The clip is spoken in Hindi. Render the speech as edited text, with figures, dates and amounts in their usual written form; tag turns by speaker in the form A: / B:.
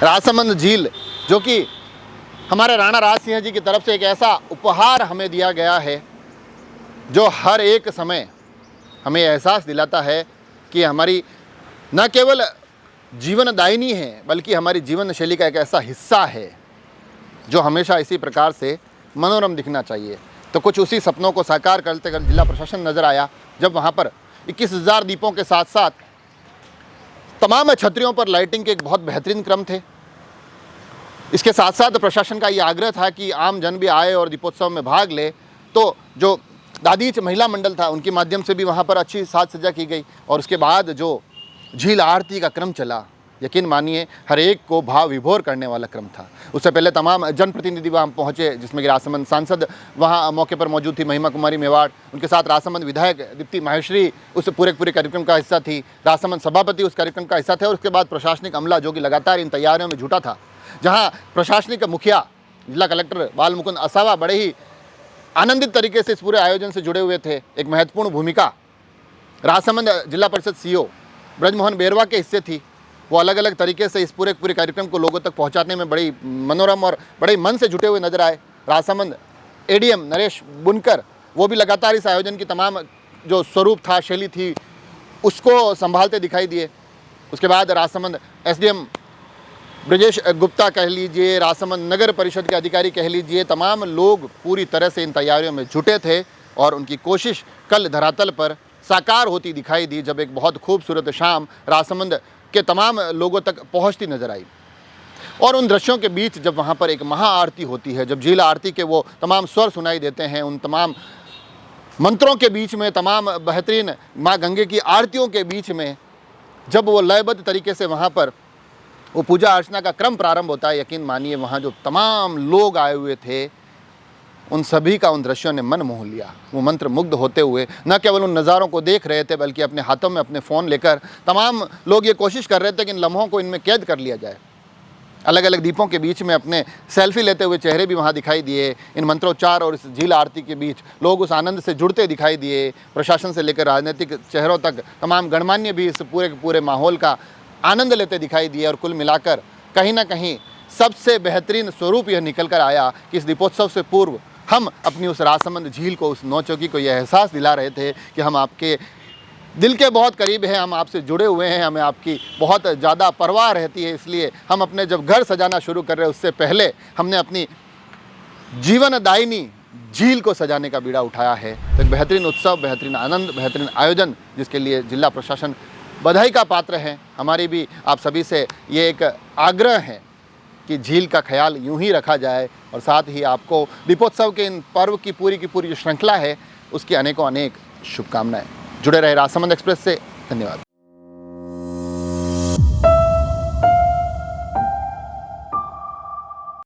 A: राजसमंद झील जो कि हमारे राणा राज सिंह जी की तरफ से एक ऐसा उपहार हमें दिया गया है जो हर एक समय हमें एहसास दिलाता है कि हमारी न केवल जीवनदायिनी है बल्कि हमारी जीवन शैली का एक ऐसा हिस्सा है जो हमेशा इसी प्रकार से मनोरम दिखना चाहिए। तो कुछ उसी सपनों को साकार करते कर जिला प्रशासन नज़र आया जब वहाँ पर 21,000 दीपों के साथ साथ तमाम छतरियों पर लाइटिंग के एक बहुत बेहतरीन क्रम थे। इसके साथ साथ प्रशासन का ये आग्रह था कि आम जन भी आए और दीपोत्सव में भाग ले। तो जो दादीच महिला मंडल था उनके माध्यम से भी वहाँ पर अच्छी साज सज्जा की गई और उसके बाद जो झील आरती का क्रम चला, यकीन मानिए हर एक को भाव विभोर करने वाला क्रम था। उससे पहले तमाम जनप्रतिनिधि वहाँ पहुँचे जिसमें कि राजसमंद सांसद वहाँ मौके पर मौजूद थी, महिमा कुमारी मेवाड़, उनके साथ राजसमंद विधायक दीप्ति माहेश्वरी उस पूरे कार्यक्रम का हिस्सा थी, राजसमंद सभापति उस कार्यक्रम का हिस्सा थे और उसके बाद प्रशासनिक अमला जो कि लगातार इन तैयारियों में जुटा था, जहाँ प्रशासनिक मुखिया जिला कलेक्टर बाल मुकुंद असावा बड़े ही आनंदित तरीके से इस पूरे आयोजन से जुड़े हुए थे। एक महत्वपूर्ण भूमिका राजसमंद जिला परिषद सीईओ ब्रजमोहन बेरवा के हिस्से थी। वो अलग अलग तरीके से इस पूरे कार्यक्रम को लोगों तक पहुंचाने में बड़ी मनोरम और बड़े मन से जुटे हुए नजर आए। राजसमंद एडीएम नरेश बुनकर वो भी लगातार इस आयोजन की तमाम जो स्वरूप था, शैली थी, उसको संभालते दिखाई दिए। उसके बाद राजसमंद एसडीएम ब्रजेश गुप्ता कह लीजिए, राजसमंद नगर परिषद के अधिकारी कह लीजिए, तमाम लोग पूरी तरह से इन तैयारियों में जुटे थे और उनकी कोशिश कल धरातल पर साकार होती दिखाई दी जब एक बहुत खूबसूरत शाम राजसमंद के तमाम लोगों तक पहुंचती नजर आई। और उन दृश्यों के बीच जब वहां पर एक महाआरती होती है, जब झील आरती के वो तमाम स्वर सुनाई देते हैं, उन तमाम मंत्रों के बीच में, तमाम बेहतरीन माँ गंगे की आरतियों के बीच में जब वो लयबद्ध तरीके से वहाँ पर वो पूजा अर्चना का क्रम प्रारंभ होता है, यकीन मानिए वहाँ जो तमाम लोग आए हुए थे उन सभी का उन दृश्यों ने मन मोह लिया। वो मंत्र मुग्ध होते हुए न केवल उन नज़ारों को देख रहे थे बल्कि अपने हाथों में अपने फ़ोन लेकर तमाम लोग ये कोशिश कर रहे थे कि इन लम्हों को इनमें कैद कर लिया जाए। अलग अलग दीपों के बीच में अपने सेल्फी लेते हुए चेहरे भी वहाँ दिखाई दिए। इन मंत्रोच्चार और इस झील आरती के बीच लोग उस आनंद से जुड़ते दिखाई दिए। प्रशासन से लेकर राजनीतिक चेहरों तक तमाम गणमान्य भी इस पूरे माहौल का आनंद लेते दिखाई दिए। और कुल मिलाकर कहीं ना कहीं सबसे बेहतरीन स्वरूप यह निकल कर आया कि इस दीपोत्सव से पूर्व हम अपनी उस राजसमंद झील को, उस नौचौकी को यह एहसास दिला रहे थे कि हम आपके दिल के बहुत करीब हैं, हम आपसे जुड़े हुए हैं, हमें आपकी बहुत ज़्यादा परवाह रहती है। इसलिए हम अपने जब घर सजाना शुरू कर रहे हैं उससे पहले हमने अपनी जीवनदायिनी झील को सजाने का बीड़ा उठाया है। तो एक बेहतरीन उत्सव, बेहतरीन आनंद, बेहतरीन आयोजन जिसके लिए जिला प्रशासन बधाई का पात्र है। हमारी भी आप सभी से ये एक आग्रह है कि झील का ख्याल यूं ही रखा जाए और साथ ही आपको दीपोत्सव के इन पर्व की पूरी जो श्रृंखला है उसकी अनेकों अनेक शुभकामनाएं। जुड़े रहे राजसमंद एक्सप्रेस से। धन्यवाद।